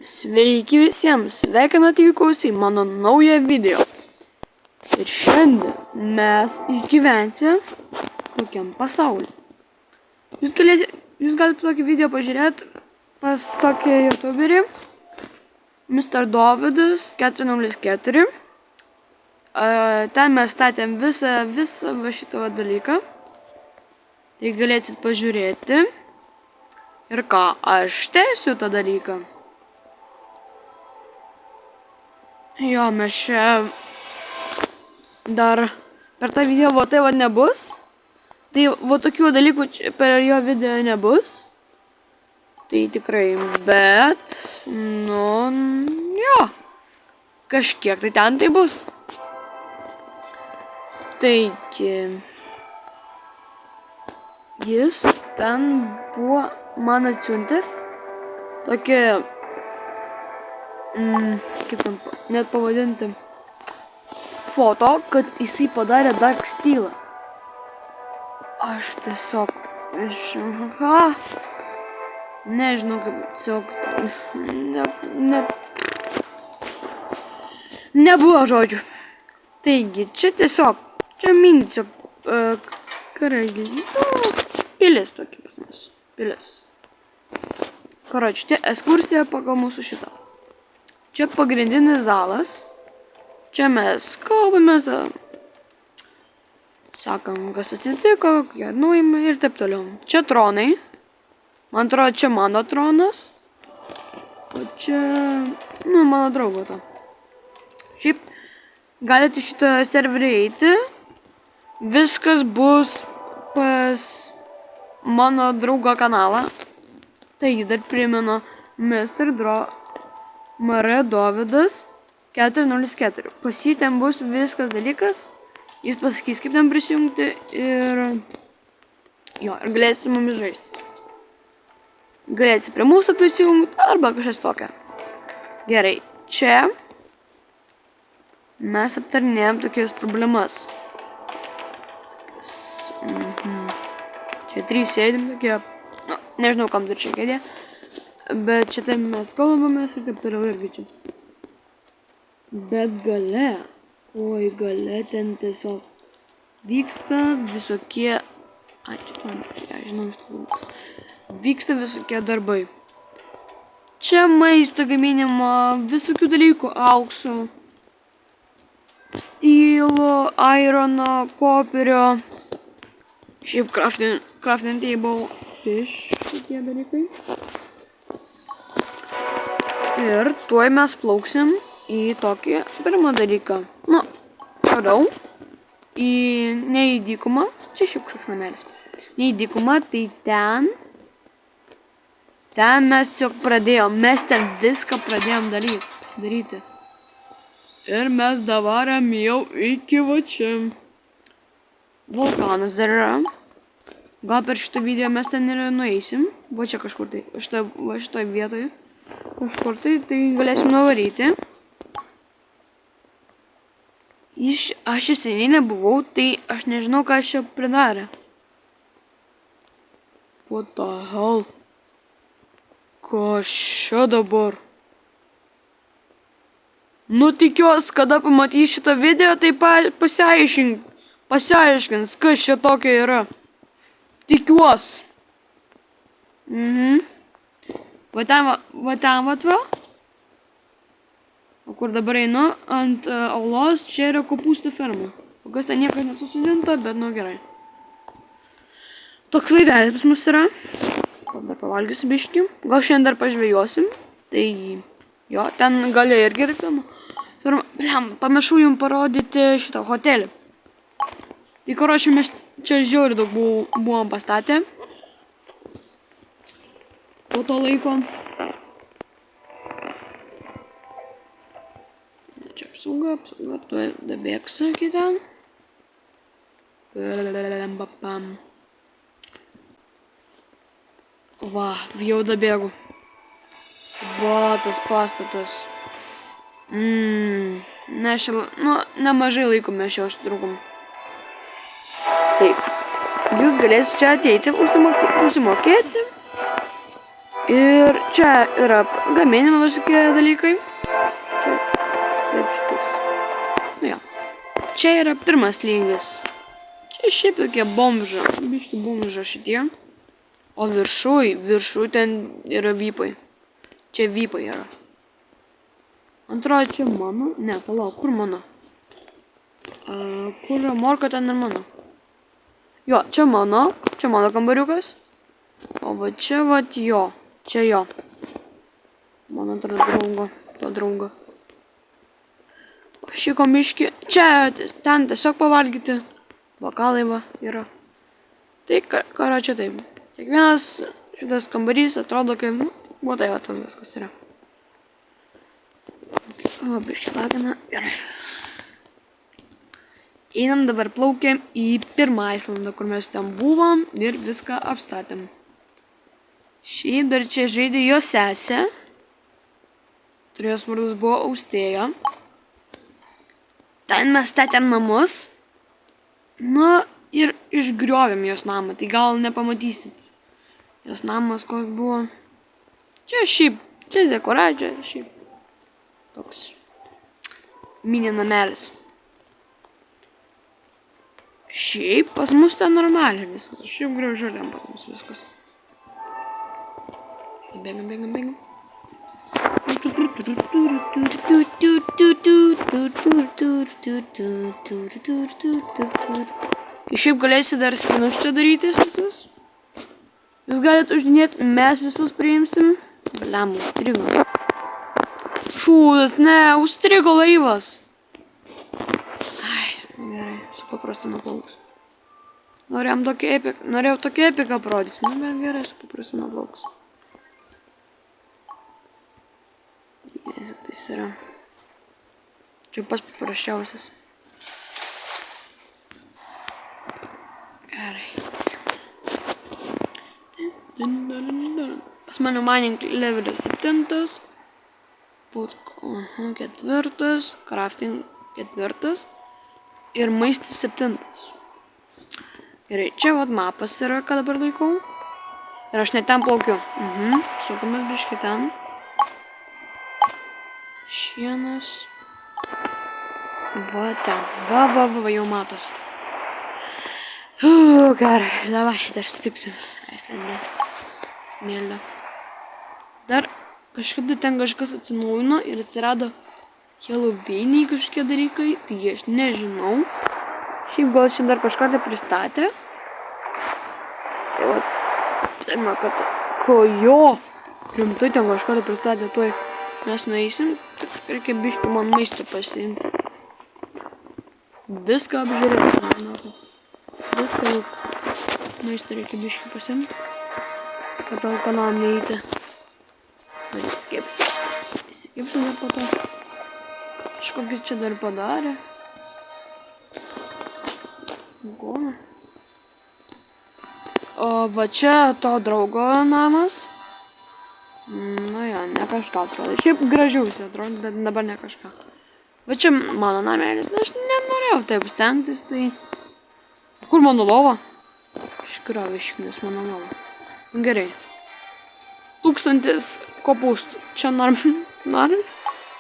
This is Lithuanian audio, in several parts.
Sveiki visiems, sveikinu atvykus į mano naują video. Ir šiandien mes išgyvensime tokiam pasauliu. Jūs galite tokį video pažiūrėti pas tokį youtuberį, Mr. Dovydas 404. Ten mes statėm visą šitą dalyką. Tai galėsit pažiūrėti. Ir ką, aš tęsiu tą dalyką. Jo, mes čia dar per tą video tai nebus. Tai tokių dalykų per jo video nebus. Tai tikrai, bet, jo, kažkiek tai ten tai bus. Taigi, jis ten buvo man atsiuntęs tokį, kaip ten net pavadinti, foto, kad jisai padarė Dark Steel. Aš tiesiog, nežinau, kaip tiesiog, nebuvo žodžių. Taigi, čia tiesiog, čia tiesiog, pilis tokia pas mus, pilis. Karoči, čia ekskursija pagal mūsų šitą. Čia pagrindinis zalas. Čia mes kalbamės, sakom, kas atsitiko, kokie atnaujimai ir taip toliau. Čia tronai. Man atrodo, čia mano tronas. O čia, mano draugo to. Šiaip, galite šitą serverį eiti. Viskas bus pas mano draugo kanalą. Taigi dar primenu Mr. Dovydas 404. Pas jį ten bus viskas dalykas. Jis pasakys, kaip ten prisijungti ir galėsite mumis žaisti. Galėsite prie mūsų prisijungti arba kažkas tokia. Gerai, čia mes aptarnėjom tokias problemas. Čia 3 sėdim tokie, nežinau kam dar čia kėdė, bet čia taip mes kalbamės ir taip toliau irgi čia. Bet gale ten tiesiog vyksta visokie, vyksta visokie darbai. Čia maisto gaminimo, visokių dalykų, auksų, stylo, irono, koperio, šiaip crafting table, fish, tokie dalykai. Ir tuoj mes plauksim į tokį pirmą dalyką. Toliau, ne į dykumą, čia šiaip kažkoks namelis. Ne į dykumą, tai ten mes tiesiog pradėjom, mes ten viską pradėjom daryti. Ir mes davarėm jau iki va čia. Vulkanas dar yra. Gal per šitą video mes ten ir nueisim. Va čia kažkur tai, šitoj vietoje. Kažkur tai galėsim nuvaryti. Aš čia seniai nebuvau, tai aš nežinau, ką aš čia pridarė. What the hell? Kas čia dabar? Tikiuosi, kada pamatys šitą video, tai pasiaiškins, kas čia tokia yra. Tikiuosi. Va ten va. O kur dabar einu, ant aulos, čia yra kopūstų ferma. O kas ten niekas nesusodinta, bet gerai. Toks laivelis pas mus yra. Gal dar pavalgysiu biškį. Gal šiandien dar pažvejosim. Tai jo, ten gali irgi filmą. Pamiršau jums parodyti šitą hotelį. Tai karočiui mes čia žiauriai daug buvom pastatę. Po to laiko. Čia apsauga, tuoj dabėgsiu iki ten. Va, jau dabėgu. Va, tas pastatas. Nemažai laiko mes čia užtrukom. Taip, jūs galėsite čia ateiti, užsimokėti. Ir čia yra gaminimo visokie dalykai. Čia, kaip šitas. Nu jo. Čia yra pirmas lygis. Čia šiaip tokie bomža. Biški bomža šitie. O viršuj ten yra vypai. Čia vypai yra. Antroji čia mano. Ne, palauk, kur mano? Kur yra morka, ten ir mano. Jo, čia mano kambariukas. O va čia vat jo. Čia jo. Mano to draugo. Šį kombiškį. Čia, ten tiesiog pavalgyti. Bokalai va yra. Tai, karo čia taip. Kiekvienas šitas kambarys atrodo kaip, nu, va tai va tam viskas yra. O, biškį lagina. Gerai. Einam dabar plaukiam į pirmą Islandą, kur mes ten buvom ir viską apstatėm. Šiaip dar čia žaidė jo sesė. Turėjos vardas buvo Austėja. Ten mes statėm namus. Na ir išgriovėm jos namą, tai gal nepamatysit. Jos namas koks buvo. Čia šiaip, čia dekoracija, šiaip. Toks mini namelis. Šiaip pas mus ten normaliai viskas. Šiaip gražu ten pas mus viskas. Bėgam. Šiaip galėsi dar spinus čia darytis visus. Jūs galite uždinėti, mes visus priimsim. Bliam, užstrigo. Šūdas, ne, užstrigo laivas. Ai, gerai, supaprastino plauks. Norėjau tokį epiką parodyti, nu bet gerai, supaprastino plauks. Tai yra. Čia pas paprasčiausias. Gerai. Pas mane mining levelis 7. Ketvirtas. Crafting 4. Ir maistis 7. Gerai, čia vat mapas yra, ką dabar laikau. Ir aš net ten plaukiu. Sukamės biškį ten. Šienas. Va ten. Va, jau matos. Gerai, davai, dar sutiksim. Aislande. Smėlio. Dar kažkaip ten kažkas atsinaujino ir atsirado Halloween'ai kažkokie dalykai. Tai aš nežinau. Šiaip gal šiandien dar kažką tai pristatė. Tai va, pirmą kartą. Ko jo? Rimtai ten kažką tai pristatė tuoj. Mes nueisim, tik reikia biškį man maisto pasiimti. Viską apžiūrėti. Viską. Maistą reikia biškį pasiimti. Kad tau kanalą neįti. Įsikipsim dar po to. Kažkokį čia dar padarė. Gona. O va čia to draugo namas. Nu jo, ne kažką atrodo. Šiaip gražiau visi atrodo, bet dabar ne kažką. Bet čia mano namelis. Aš nenorėjau taip stengtis, tai... Kur mano lova? Iškrovė išknis mano lova. Gerai. 1000 kopūstų. Čia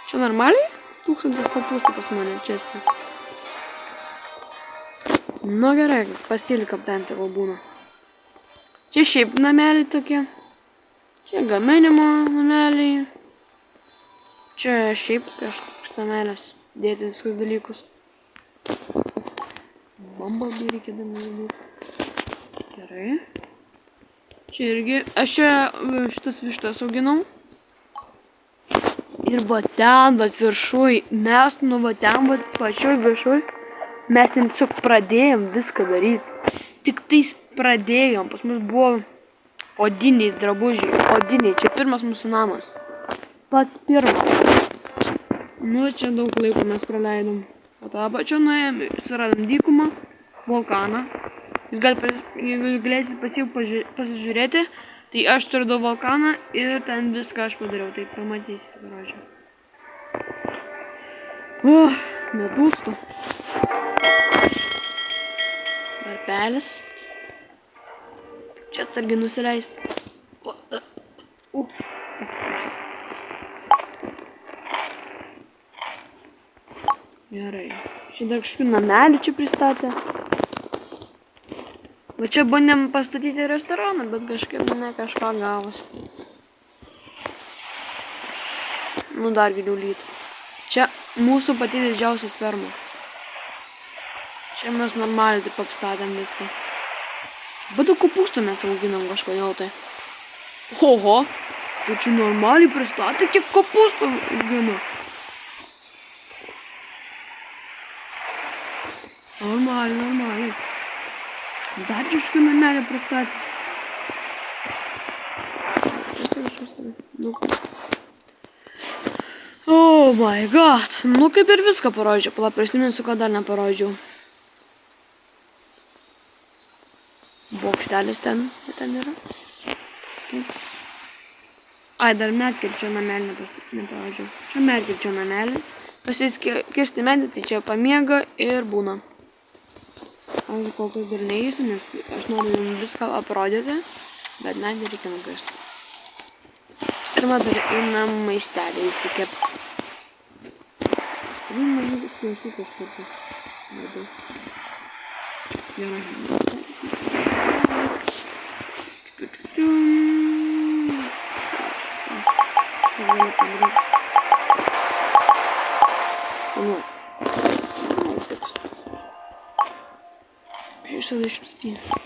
Čia normaliai? 1000 kopūstų pas mane čia. Nu gerai, pasilikam ten tavo būna. Čia šiaip nameliai tokie. Čia gaminimo nameliai. Čia šiaip kažkoks namelis. Dėti viskus dalykus. Bumblebee reikia dalykų. Gerai. Čia irgi. Aš čia šitas vištas auginau. Ir va ten, va viršuj. Mes nu va ten, va pačioj viršuj. Mes tiesiog pradėjom viską daryti. Tik tais pradėjom. Pas mus buvo odiniai drabužiai. Odiniai. Čia pirmas mūsų namas. Pats pirmas. Nu, čia daug laiko mes praleidom. O tą apačią nuėjom, suradom dykumą, vulkaną. Jūs galėsit pasižiūrėti. Tai aš suradau vulkaną ir ten viską aš padariau. Tai pamatysite, gražiai. Nedūstu. Varpelis. Čia atsargiai nusileisti. Gerai. Čia dar kažkokių namelių čia pristatė. Va čia bandėm pastatyti restoraną, bet kažkaip ne kažką gavos. Nu dar giliau lyt. Čia mūsų pati didžiausia ferma. Čia mes normaliai taip apstatėm viską. Bet daug kopūstų mes auginam kažkodėl tai. Oho, tai čia normaliai pristatė, kiek kopūstų augina. Normaliai. Dar čia kažkokį namelį pristatė. Oh my god. Nu kaip ir viską parodžiau. Pala, prisiminsiu, ką dar neparodžiau. Bokštelis ten yra. Ai, dar medkirčio namelį neparodžiau. Čia medkirčio namelis. Pasiskirsti medį, tai čia pamiega ir būna. Aš kol kas dar neįsiu, nes aš noriu jums viską aprodyti, bet medį reikia nukirsti. Pirmą dar einam maistelį įsikepti. Mažai klausiu kažkur. Gerai.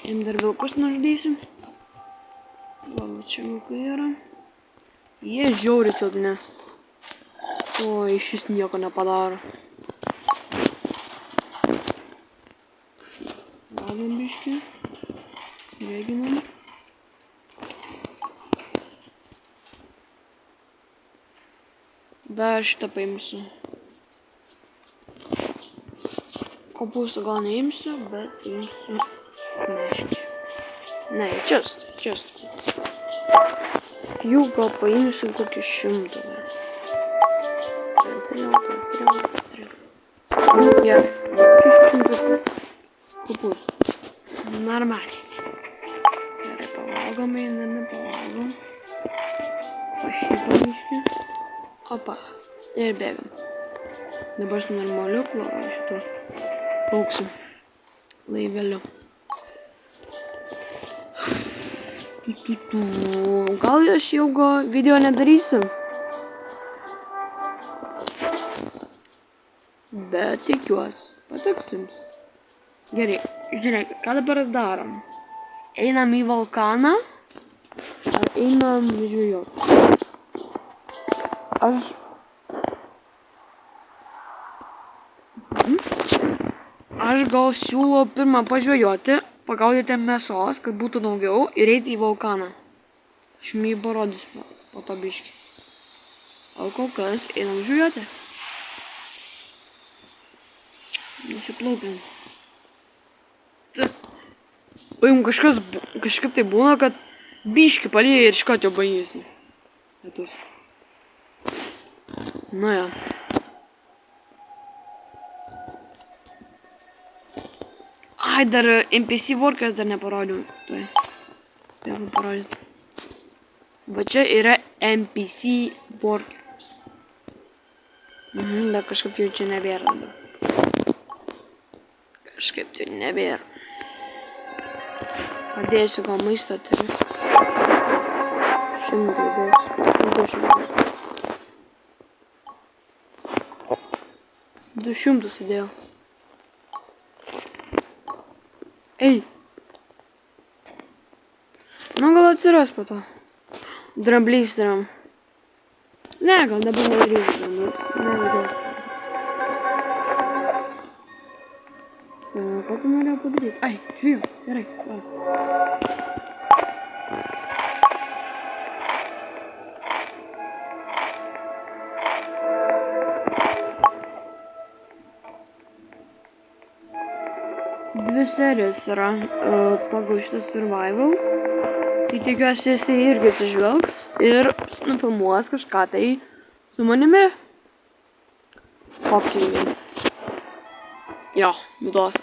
Jam dar vilkus nužudysim. Va, čia vilkai yra. Jie žiauriai silpni. O, iš vis nieko nepadaro. Valgom biškį. Sveikinam. Dar šitą paimsiu. Kopūstų gal neimsiu, bet imsiu meškį. Ne, just. Jų gal paimsiu kokį 100. Gerai. Kopūstų. Normaliai. Gerai, pavalgom, einame, pavalgom. Pašypam biškį. Opa. Ir bėgam. Dabar su normaliu plovu šito. Plauksim laiveliu. Gal aš ilgo video nedarysiu. Bet tikiuosi, patiks jums. Gerai, žiūrėk, ką dabar darom? Einam į vulkaną, ar einam žvejot? Aš gal siūlau pirmą pažvejoti, pagaudyti mėsos, kad būtų daugiau, ir eiti į vulkaną. Aš jums jį parodysiu po to biškį. O kol kas einam žvejoti. Nusiplaukiam. O jums kažkaip tai būna, kad biškį palieja ir iškart jau baigėsi. Nu jo. Ai, dar NPC workers dar neparodžiau. Tai parodyti. Va čia yra NPC workers. Bet kažkaip jau čia nebėra dabar. Kažkaip tai nebėra. Padėsiu, gal maistą turiu. 100 dėsiu. 200 įdėjau. Ei. Nu gal atsiras po to. Dramblys darom. Ne, gal dabar nedarysiu dramblį. Ką tu norėjau padaryti? Ai, žvėjau, gerai. Dvi serijos yra pagal šitą survival. Tai tikiuosi jisai irgi atsižvelgs ir nufilmuos kažką tai su manimi. Kopčiai. Jo, nudos.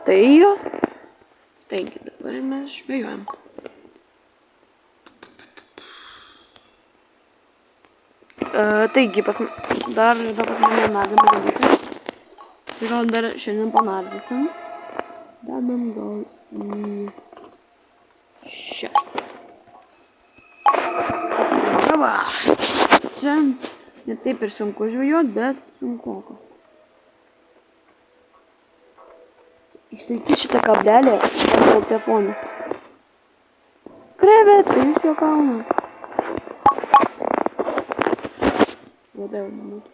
Tai jo. Taigi dabar mes žvejojam. Taigi, dar yra pas mane nardymo dalykas. Tai gal dar šiandien panardysim. Dedam gal į šią. Va. Čia ne taip ir sunku žvejot, bet sunkoka. Išlaikyti šitą kabelį ant telefono. Krevetai, jūs jo kaunat. Vadai jau nebūtų.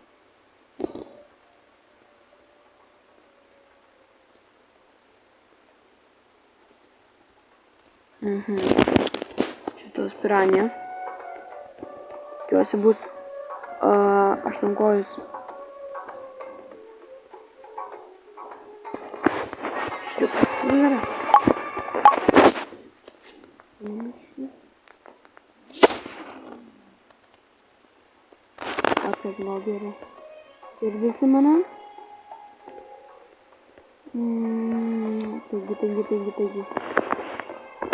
Šitas piranė. Tikiuosi bus aštuonkojus. Šliukas. Gerai. Taip, gal gerai. Girdisi mane? Taigi.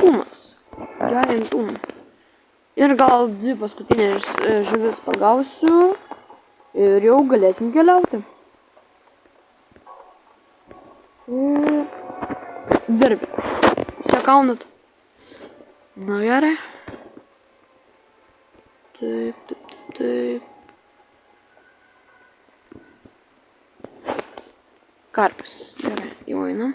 Tumas. Giant Tum. Ir gal dvi paskutinės žuvis pagausiu. Ir jau galėsim keliauti. Dirbi. Čia kaunat. Na gerai. Taip. Karpis. Gerai, jau einam.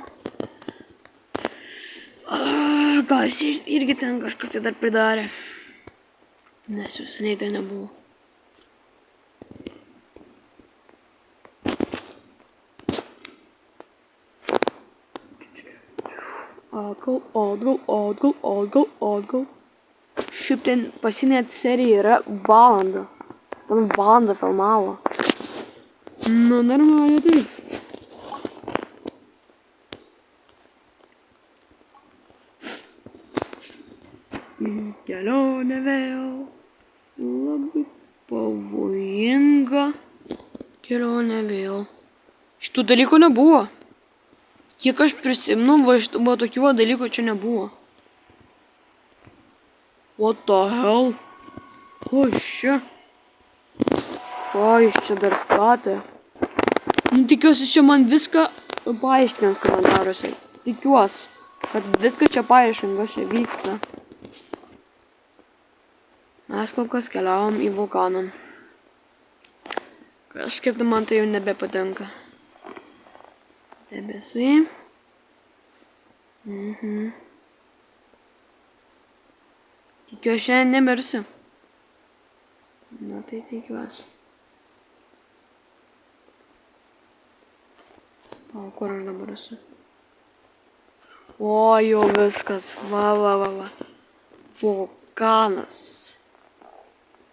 Gal jis irgi ten kažką tai dar pridarė. Nes jau seniai tai nebuvo. Atgal. Šiaip ten pasinėt serija yra valanda. Ten valandą filmavo. Nu, normaliai taip. Kelionė vėl labai pavojinga. Kelionė vėl. Šitų dalykų nebuvo. Kiek aš prisimenu, va tokių dalykų čia nebuvo. What the hell? Ko iš čia? Ką iš čia dar statė? Nu, tikiuosi čia man viską paaiškins komentaruose. Tikiuosi, kad viską čia paaiškins, kas čia vyksta. Mes kol kas keliavom į vulkaną. Kažkaip man tai jau nebepatinka. Debesai. Tikiuosi šiandien nemirsiu. Na tai tikiuosi. O, kur aš dabar esu? O, jau viskas. Va. Vulkanas.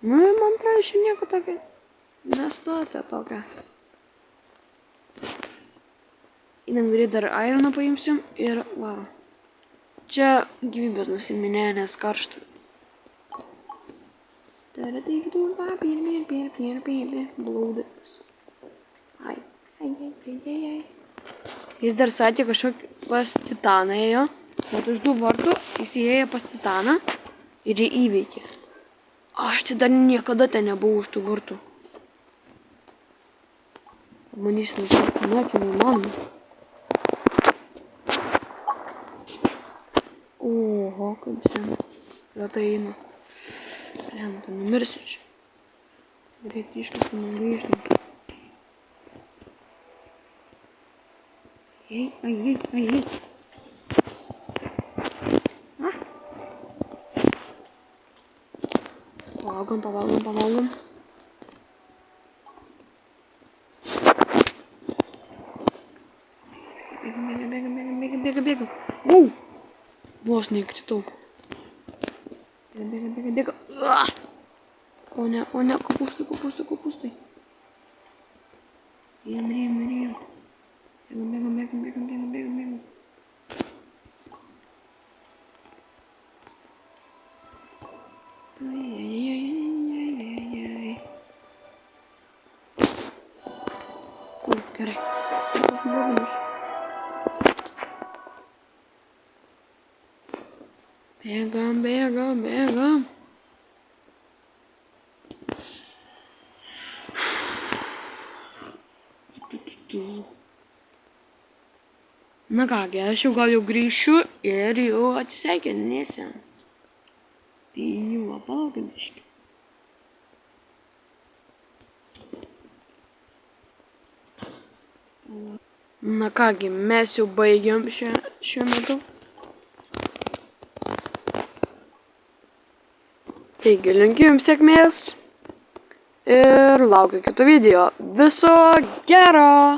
Nu, man atrodo, aš nieko tokio nestatė tokio. Einam greit dar ironą paimsim ir va. Čia gyvybės nusiminė, nes karšta. Blaudas. Ai. Jis dar sakė kažkokį pas Titaną ėjo. Bet už 2 vartų jis įėjo pas Titaną ir jį įveikė. Aš tai dar niekada ten nebuvau už tų vartų. Pamatysim, nekime man. Oho, kaip sena. Retai eina. Blem, tu numirsiu čia. Greit grįžtam. Ai. Pavalgom. Bėgam. Vos neįkritau. Bėga. O ne, kopūstai. Rijam. Bėgam. Gerai. Bėgam. Na kągi, aš jau gal jau grįšiu ir jau atsisveikinėsim. Tai va, palaukim biškį. Na kągi, mes jau baigiam šiuo metu. Taigi, linkiu jums sėkmės ir laukiu kitų video. Viso gero!